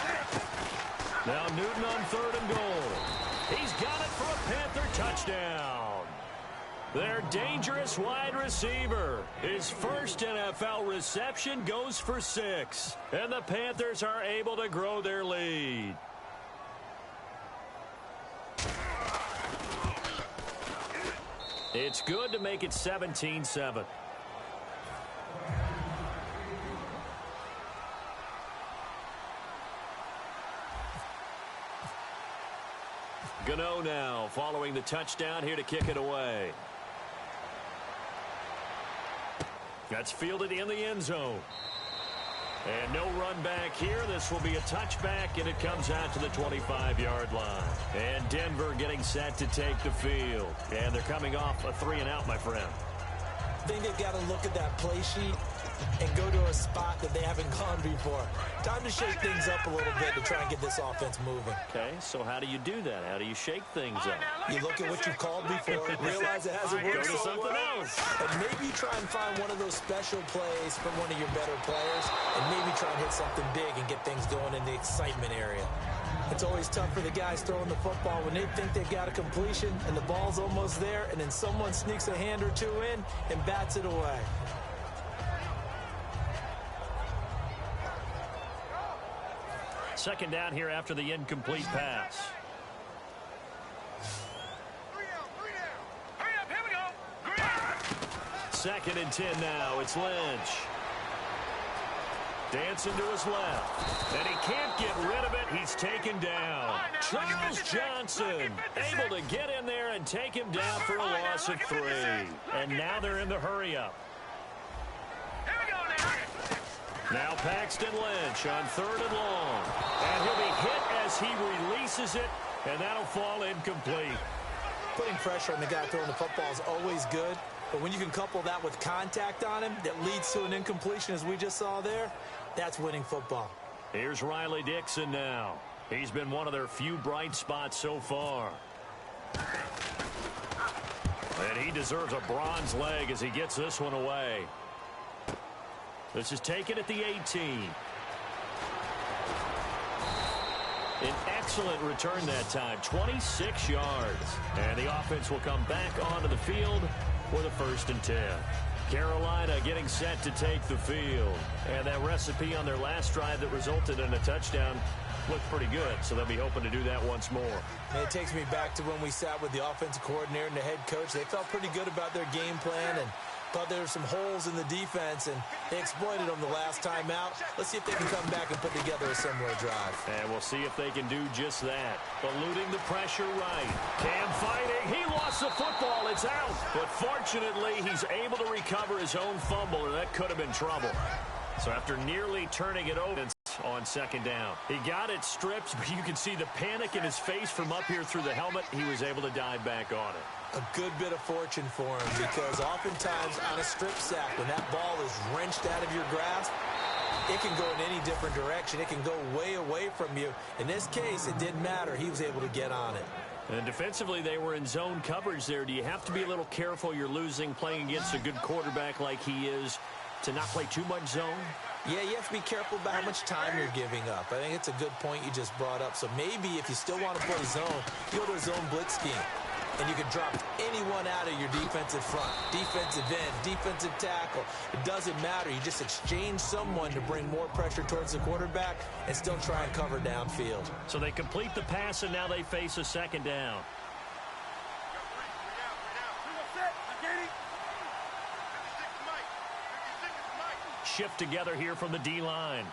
Now Newton on 3rd and goal. He's got it for a Panther touchdown. Their dangerous wide receiver. His first NFL reception goes for 6. And the Panthers are able to grow their lead. It's good to make it 17-7. Gano now following the touchdown here to kick it away. That's fielded in the end zone. And no run back here. This will be a touchback, and it comes out to the 25-yard line. And Denver getting set to take the field. And they're coming off a 3-and-out, my friend. I think they've got to look at that play sheet and go to a spot that they haven't gone before. Time to shake things up a little bit to try and get this offense moving. Okay, so how do you do that? How do you shake things up? You look at what you've called before, realize it hasn't worked Go to so something well, else. and maybe try and find one of those special plays from one of your better players, and maybe try and hit something big and get things going in the excitement area. It's always tough for the guys throwing the football when they think they've got a completion and the ball's almost there, and then someone sneaks a hand or two in and bats it away. Second down here after the incomplete pass. Hurry up, here we go. Second and 10 now. It's Lynch. Dancing to his left. And he can't get rid of it. He's taken down. Charles Johnson able to get in there and take him down for a loss of 3. And now they're in the hurry-up. Here we go now. Now Paxton Lynch on 3rd and long. And he'll be hit as he releases it, and that'll fall incomplete. Putting pressure on the guy throwing the football is always good, but when you can couple that with contact on him that leads to an incompletion, as we just saw there, that's winning football. Here's Riley Dixon now. He's been one of their few bright spots so far. And he deserves a bronze leg as he gets this one away. This is taken at the 18. An excellent return that time, 26 yards. And the offense will come back onto the field with a 1st and 10. Carolina getting set to take the field. And that recipe on their last drive that resulted in a touchdown looked pretty good, so they'll be hoping to do that once more. And it takes me back to when we sat with the offensive coordinator and the head coach. They felt pretty good about their game plan and thought there were some holes in the defense, and they exploited them the last time out. Let's see if they can come back and put together a similar drive. And we'll see if they can do just that. Eluding the pressure right. Cam fighting. He lost the football. It's out. But fortunately, he's able to recover his own fumble, or that could have been trouble. So after nearly turning it over on 2nd down, he got it stripped, but you can see the panic in his face from up here through the helmet. He was able to dive back on it. A good bit of fortune for him, because oftentimes on a strip sack, when that ball is wrenched out of your grasp, it can go in any different direction. It can go way away from you. In this case, it didn't matter. He was able to get on it. And defensively, they were in zone coverage there. Do you have to be a little careful you're losing playing against a good quarterback like he is to not play too much zone? Yeah, you have to be careful about how much time you're giving up. I think it's a good point you just brought up. So maybe if you still want to play zone, you go to a zone blitz scheme. And you can drop anyone out of your defensive front, defensive end, defensive tackle. It doesn't matter. You just exchange someone to bring more pressure towards the quarterback and still try and cover downfield. So they complete the pass, and now they face a second down. Shift together here from the D-line.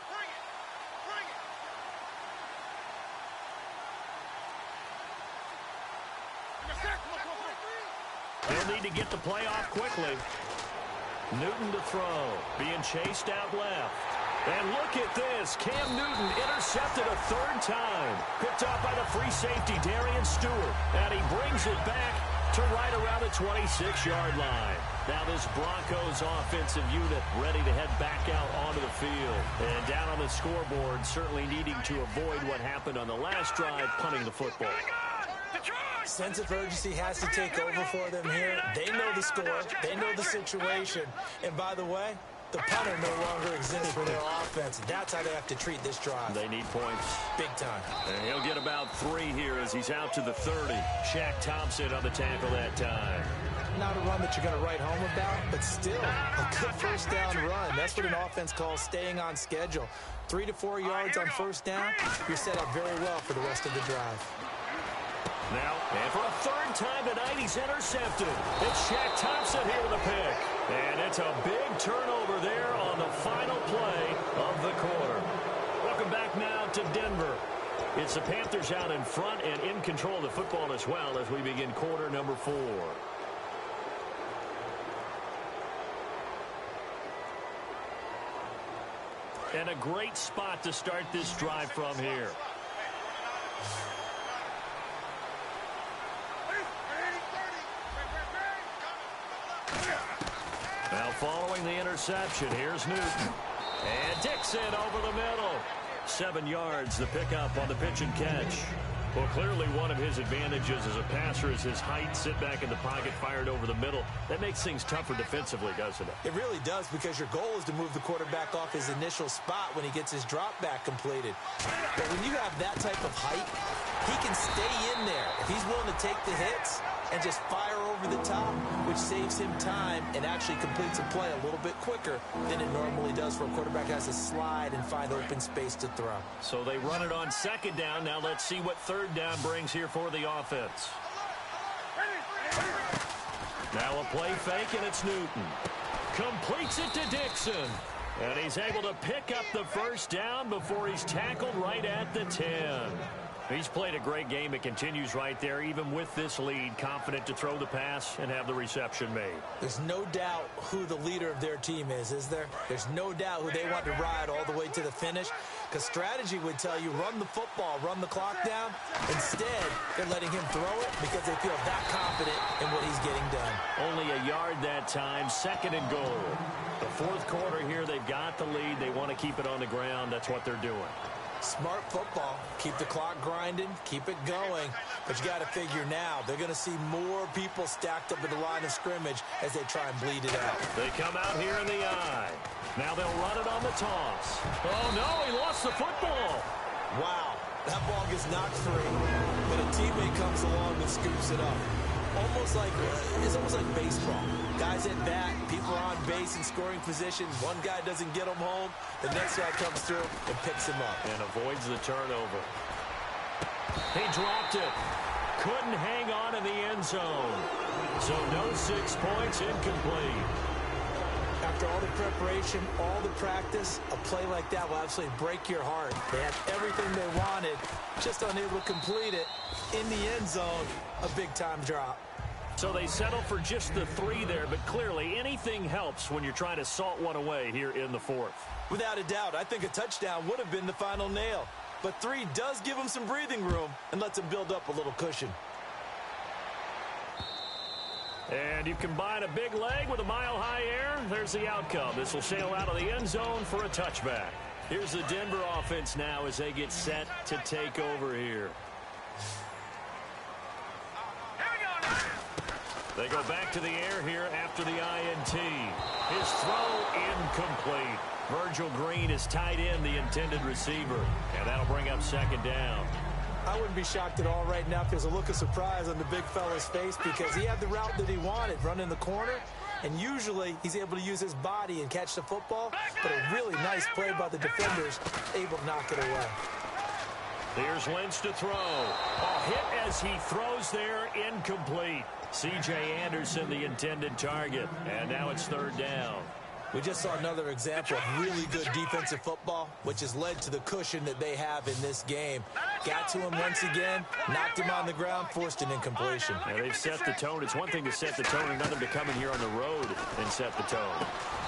They'll need to get the play off quickly. Newton to throw. Being chased out left. And look at this. Cam Newton intercepted a third time. Picked off by the free safety, Darian Stewart. And he brings it back to right around the 26-yard line. Now this Broncos offensive unit ready to head back out onto the field. And down on the scoreboard, certainly needing to avoid what happened on the last drive, punting the football. Sense of urgency has to take over for them here. They know the score. They know the situation. And by the way, the punter no longer exists for their offense. That's how they have to treat this drive. They need points. Big time. And he'll get about 3 here as he's out to the 30. Shaq Thompson on the tackle that time. Not a run that you're going to write home about, but still a good first down run. That's what an offense calls staying on schedule. 3 to 4 yards on first down. You're set up very well for the rest of the drive. Now, and for a third time tonight, he's intercepted. It's Shaq Thompson here with a pick. And it's a big turnover there on the final play of the quarter. Welcome back now to Denver. It's the Panthers out in front and in control of the football as well as we begin quarter number 4. And a great spot to start this drive from here. Now following the interception, here's Newton. And Dixon over the middle. 7 yards, the pickup on the pitch and catch. Well, clearly one of his advantages as a passer is his height, sit back in the pocket, fired over the middle. That makes things tougher defensively, doesn't it? It really does, because your goal is to move the quarterback off his initial spot when he gets his drop back completed. But when you have that type of height, he can stay in there. If he's willing to take the hits and just fire over the top, which saves him time and actually completes a play a little bit quicker than it normally does for a quarterback has to slide and find open space to throw. So they run it on second down. Now let's see what third down brings here for the offense. Now a play fake, and it's Newton. Completes it to Dixon. And he's able to pick up the first down before he's tackled right at the 10. He's played a great game. It continues right there, even with this lead, confident to throw the pass and have the reception made. There's no doubt who the leader of their team is there? There's no doubt who they want to ride all the way to the finish, because strategy would tell you run the football, run the clock down. Instead, they're letting him throw it because they feel that confident in what he's getting done. Only a yard that time, second and goal. The fourth quarter here, they've got the lead. They want to keep it on the ground. That's what they're doing. Smart football. Keep the clock grinding. Keep it going. But you got to figure now, they're going to see more people stacked up at the line of scrimmage as they try and bleed it out. They come out here in the eye. Now they'll run it on the toss. Oh, no, he lost the football. Wow, that ball gets knocked free, but a teammate comes along and scoops it up. It's almost like baseball. Guys at bat, people are on base in scoring position. One guy doesn't get him home. The next guy comes through and picks him up. And avoids the turnover. He dropped it. Couldn't hang on in the end zone. So no 6 points, incomplete. After all the preparation, all the practice, a play like that will absolutely break your heart. They had everything they wanted, just unable to complete it. In the end zone, a big-time drop. So they settle for just the 3 there, but clearly anything helps when you're trying to salt one away here in the fourth. Without a doubt, I think a touchdown would have been the final nail. But 3 does give them some breathing room and lets them build up a little cushion. And you combine a big leg with a mile-high air, there's the outcome. This will sail out of the end zone for a touchback. Here's the Denver offense now as they get set to take over here. They go back to the air here after the INT. His throw incomplete. Virgil Green is tied in, the intended receiver. And that'll bring up second down. I wouldn't be shocked at all right now if there's a look of surprise on the big fella's face because he had the route that he wanted, running the corner. And usually he's able to use his body and catch the football. But a really nice play by the defenders, able to knock it away. Here's Lynch to throw. A hit as he throws there, incomplete. C.J. Anderson, the intended target. And now it's third down. We just saw another example of really good defensive football, which has led to the cushion that they have in this game. Got to him once again, knocked him on the ground, forced an incompletion. Yeah, they've set the tone. It's one thing to set the tone, another to come in here on the road and set the tone.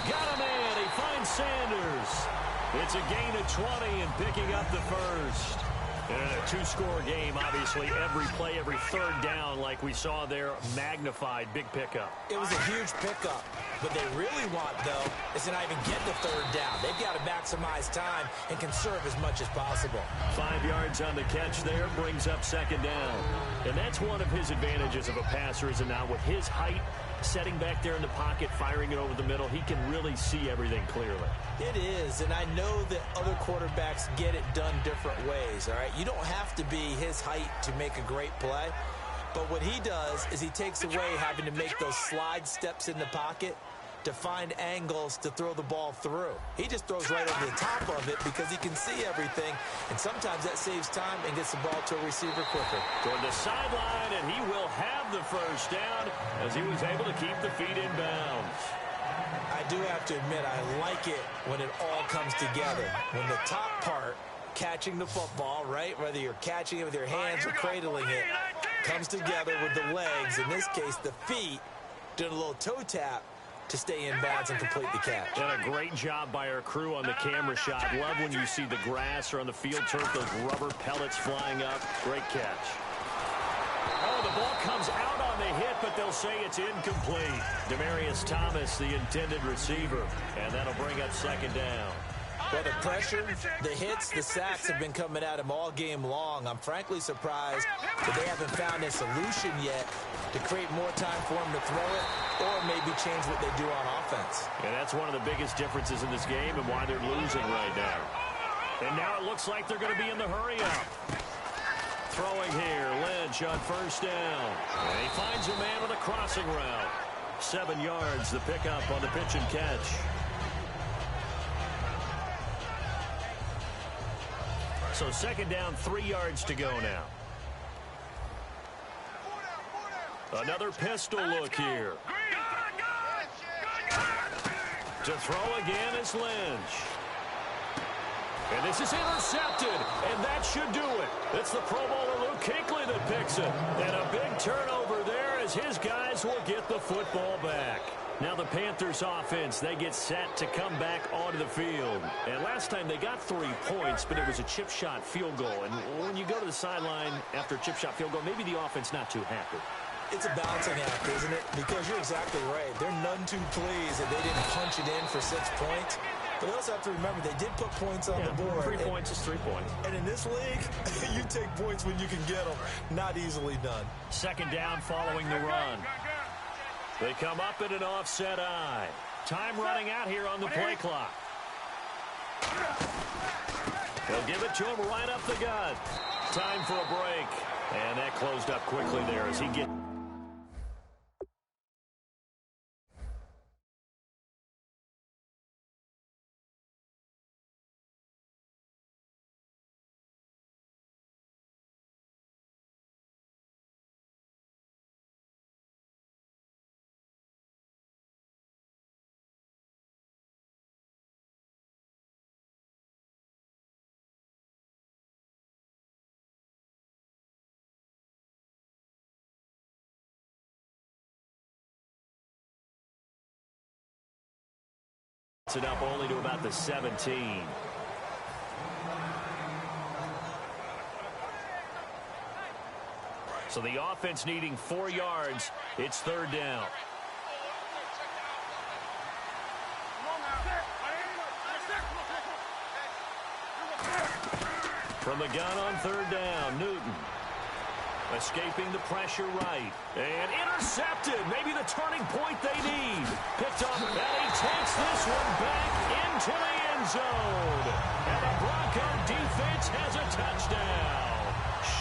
Got a man. He finds Sanders. It's a gain of 20 and picking up the first. In a two-score game, obviously, every play, every third down, like we saw there, magnified, big pickup. It was a huge pickup. What they really want, though, is to not even get the third down. They've got to maximize time and conserve as much as possible. 5 yards on the catch there brings up second down. And that's one of his advantages of a passer, is it not? With his height, setting back there in the pocket, firing it over the middle, he can really see everything clearly. It is, and I know that other quarterbacks get it done different ways, all right? You don't have to be his height to make a great play, but what he does is he takes away having to make those slide steps in the pocket to find angles to throw the ball through. He just throws right over the top of it because he can see everything, and sometimes that saves time and gets the ball to a receiver quicker. Toward the sideline, and he will have the first down as he was able to keep the feet in bounds. I do have to admit, I like it when it all comes together. When the top part, catching the football, right, whether you're catching it with your hands or cradling it, comes together with the legs, in this case the feet, doing a little toe tap to stay in bounds and complete the catch. And a great job by our crew on the camera shot. Love when you see the grass or on the field turf, those rubber pellets flying up. Great catch. Oh, the ball comes out on the hit, but they'll say it's incomplete. Demaryius Thomas, the intended receiver, and that'll bring up second down. Well, the pressure, the hits, the sacks have been coming at him all game long. I'm frankly surprised that they haven't found a solution yet to create more time for him to throw it or maybe change what they do on offense. And that's one of the biggest differences in this game and why they're losing right now. And now it looks like they're going to be in the hurry-up. Throwing here, Lynch on first down. And he finds a man with a crossing route. 7 yards, the pickup on the pitch and catch. So second down, 3 yards to go now. Another pistol look here. To throw again is Lynch. And this is intercepted, and that should do it. It's the Pro Bowler Luke Kuechly that picks it. And a big turnover there as his guys will get the football back. Now the Panthers offense, they get set to come back onto the field. And last time they got 3 points, but it was a chip shot field goal. And when you go to the sideline after a chip shot field goal, maybe the offense not too happy. It's a balancing act, isn't it? Because you're exactly right. They're none too pleased that they didn't punch it in for 6 points. But they also have to remember they did put points on the board. 3 points is 3 points. And in this league, you take points when you can get them. Not easily done. Second down following the run. They come up at an offset eye. Time running out here on the play clock. They'll give it to him right up the gut. Time for a break. And that closed up quickly there as he gets... it up only to about the 17. So the offense needing 4 yards. It's third down. From the gun on third down, Newton. Escaping the pressure right. And intercepted. Maybe the turning point they need. Picked up, and he takes this one back into the end zone. And the Bronco defense has a touchdown.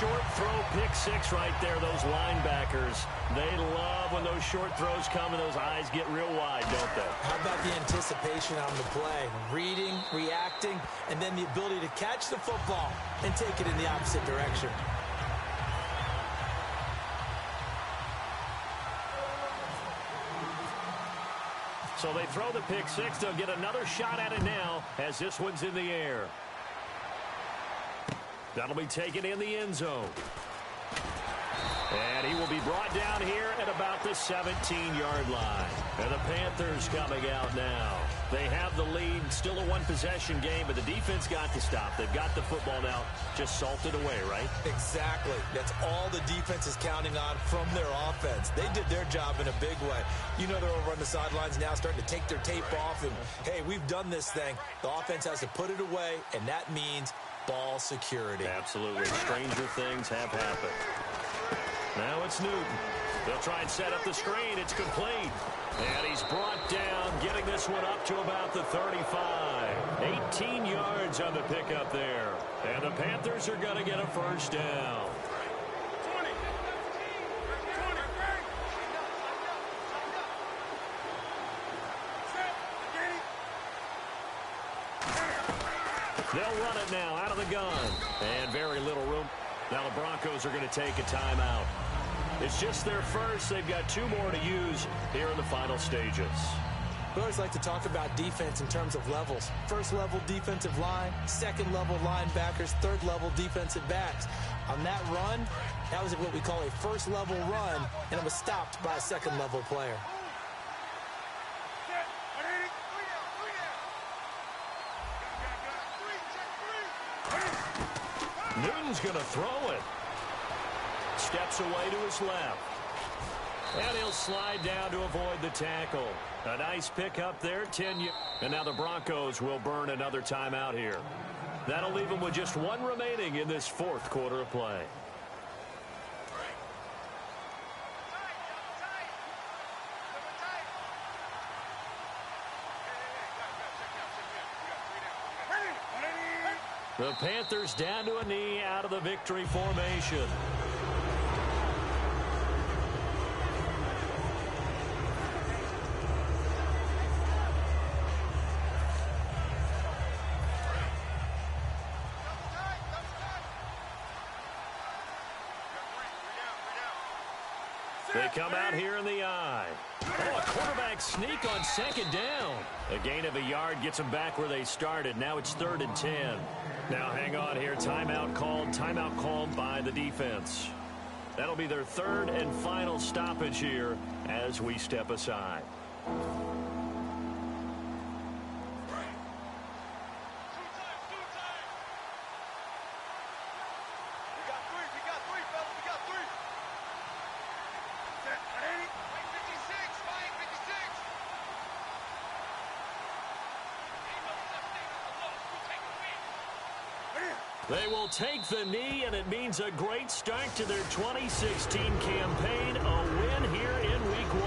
Short throw, pick six right there. Those linebackers, they love when those short throws come and those eyes get real wide, don't they? How about the anticipation on the play? Reading, reacting, and then the ability to catch the football and take it in the opposite direction. So they throw the pick six. They'll get another shot at it now as this one's in the air. That'll be taken in the end zone. And he will be brought down here at about the 17-yard line. And the Panthers coming out now. They have the lead. Still a one-possession game, but the defense got to stop. They've got the football now. Just salted away, right? Exactly. That's all the defense is counting on from their offense. They did their job in a big way. You know they're over on the sidelines now starting to take their tape off. And, hey, we've done this thing. The offense has to put it away, and that means ball security. Absolutely. Stranger things have happened. Now it's Newton. They'll try and set up the screen. It's complete. And he's brought down, getting this one up to about the 35. 18 yards on the pickup there. And the Panthers are going to get a first down. They'll run it now out of the gun. And very little room. Now the Broncos are going to take a timeout. It's just their first. They've got two more to use here in the final stages. We always like to talk about defense in terms of levels. First level defensive line, second level linebackers, third level defensive backs. On that run, that was what we call a first level run, and it was stopped by a second level player. Newton's going to throw it. Steps away to his left. And he'll slide down to avoid the tackle. A nice pickup there, 10 yards. And now the Broncos will burn another timeout here. That'll leave them with just one remaining in this fourth quarter of play. The Panthers down to a knee out of the victory formation. They come out here in the eye. Oh, a quarterback sneak on second down. A gain of a yard gets them back where they started. Now it's 3rd and 10. Now hang on here. Timeout called by the defense. That'll be their third and final stoppage here as we step aside. They will take the knee, and it means a great start to their 2016 campaign, a win here in Week 1.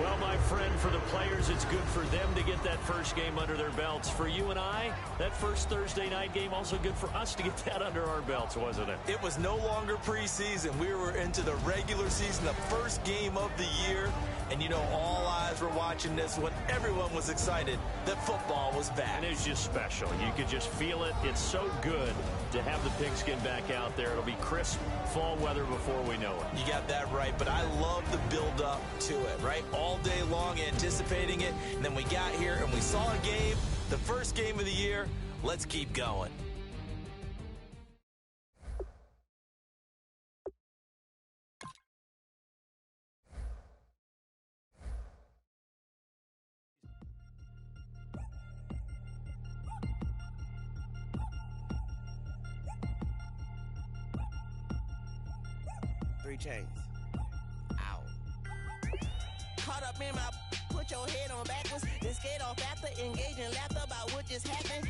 Well, my friend, for the players, it's good for them to get that first game under their belts. For you and I, that first Thursday night game, also good for us to get that under our belts, wasn't it? It was no longer preseason. We were into the regular season, the first game of the year. And, you know, all eyes were watching this when everyone was excited that football was back. And it's just special. You could just feel it. It's so good to have the pigskin back out there. It'll be crisp fall weather before we know it. You got that right, but I love the build-up to it, right? All day long anticipating it, and then we got here and we saw a game, the first game of the year. Let's keep going. Chains. Ow. Caught up in my, put your head on backwards, then skate off after, engaging laughter about what just happened.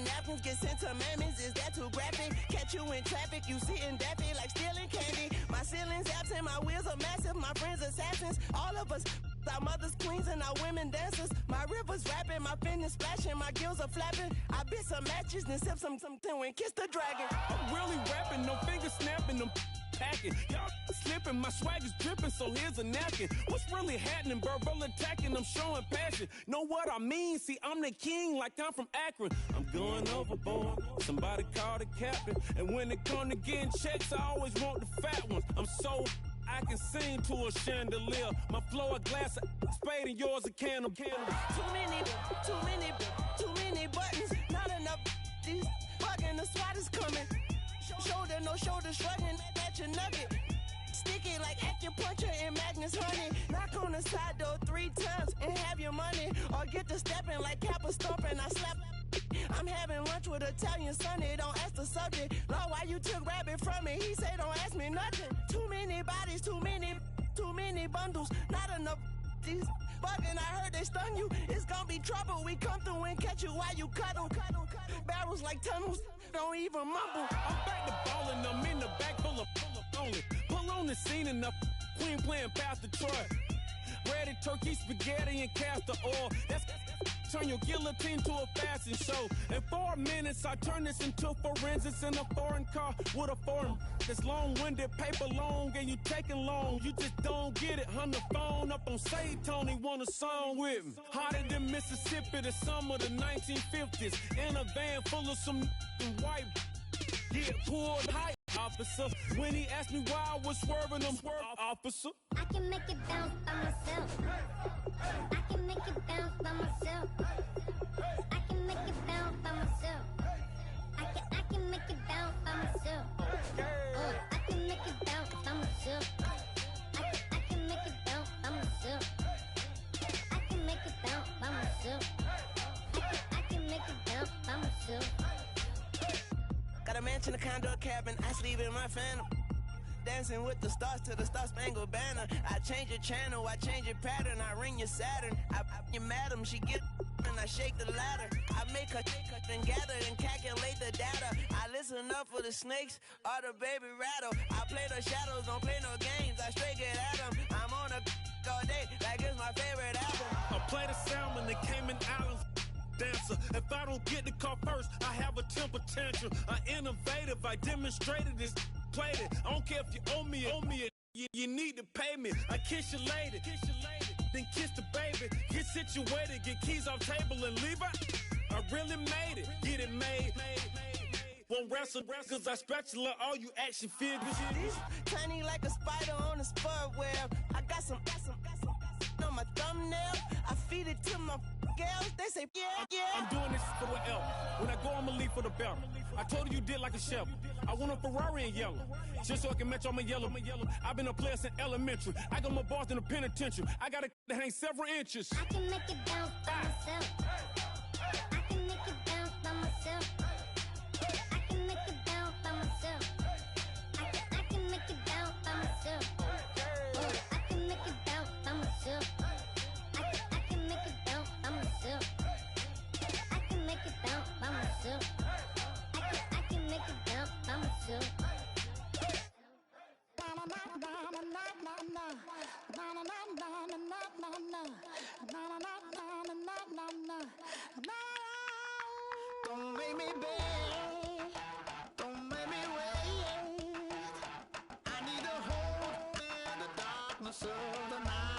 napkins get sent to mammies, is that too graphic? Catch you in traffic, you sitting daffy like stealing candy. My ceiling's absent, my wheels are massive, my friends assassins. All of us, our mothers queens and our women dancers. My rivers rapping, my fingers splashing, my gills are flapping. I bit some matches and sip some and kiss the dragon. I'm really rapping, no fingers snapping, them packing. Y'all slipping, my swag is dripping, so here's a napkin. What's really happening? Verbal attacking, I'm showing passion. Know what I mean? See, I'm the king like I'm from Akron. I'm going overboard. Somebody call the captain. And when it come to getting checks, I always want the fat ones. I'm so I can sing to a chandelier. My flow a glass of spade and yours a can of candles. Too many buttons. Not enough. These fucking the SWAT is coming. Shoulder, no shoulder shrugging at your nugget. Sticky like acupuncture and Magnus honey. Knock on the side door 3 times and have your money. Or get to stepping like Kappa stomping. I slap. I'm having lunch with Italian Sonny. Don't ask the subject. Lord, why you took rabbit from me? He say don't ask me nothing. Too many bodies, too many bundles. Not enough. These bugging, I heard they stun you. It's gonna be trouble. We come through and catch you while you cuddle. Barrels like tunnels. Don't even mumble. I'm back to ballin', I'm in the back full of only. Pull on the scene and the queen playing Pastor Troy. Ready turkey, spaghetti, and castor oil. That's turn your guillotine to a fashion show. In 4 minutes, I turn this into forensics in a foreign car with a foreign. It's long-winded, paper long, and you taking long. You just don't get it. On the phone up on Say Tony, want a song with me. Hotter than Mississippi, the summer of the 1950s. In a van full of some white. Get pulled high, officer. When he asked me why I was swerving, I'm swerving, officer. I can make it bounce by myself. I can make it bounce by myself. I can make it bounce by myself. I can make it bounce by myself. I can make it bounce by myself. I can make it bounce by myself. I can make it bounce by myself. I can make it bounce by myself. Got a mansion, a condo, a cabin. I sleep in my phantom. Dancing with the stars to the Star-Spangled Banner. I change your channel, I change your pattern. I ring your Saturn. I your madam, she get and I shake the ladder. I make her and gather and calculate the data. I listen up for the snakes or the baby rattle. I play the shadows, don't play no games. I straight get at them. I'm on a all day like it's my favorite album. I play the Salmon, the Cayman Islands dancer. If I don't get the car first, I have a temper tantrum. I innovative, I demonstrated this, played it. I don't care if you owe me it. You need to pay me. I kiss your lady, then kiss the baby. Get situated, get keys off table and leave her. I really made it, get it made. Won't wrestle, cause I spatula all you action figures. These tiny like a spider on a spud web. I got some on my thumbnail. I feed it to my girls. They say, yeah. I'm doing this for the L. When I go, I'ma leave for the belt. I told her you did like a chef. I want a Ferrari in yellow, just so I can match all my yellow. I've been a player since elementary. I got my boss in the penitentiary. I got to hang several inches. I can make it bounce by myself. I can make it bounce by myself. I can make it bounce by myself. I can make it bounce by myself. I can make it bounce by myself. I can make it bounce by myself. I can make it bounce by myself. I can make it bounce by myself. Don't make me beg, don't make me wait. I need a hold in the darkness of the night.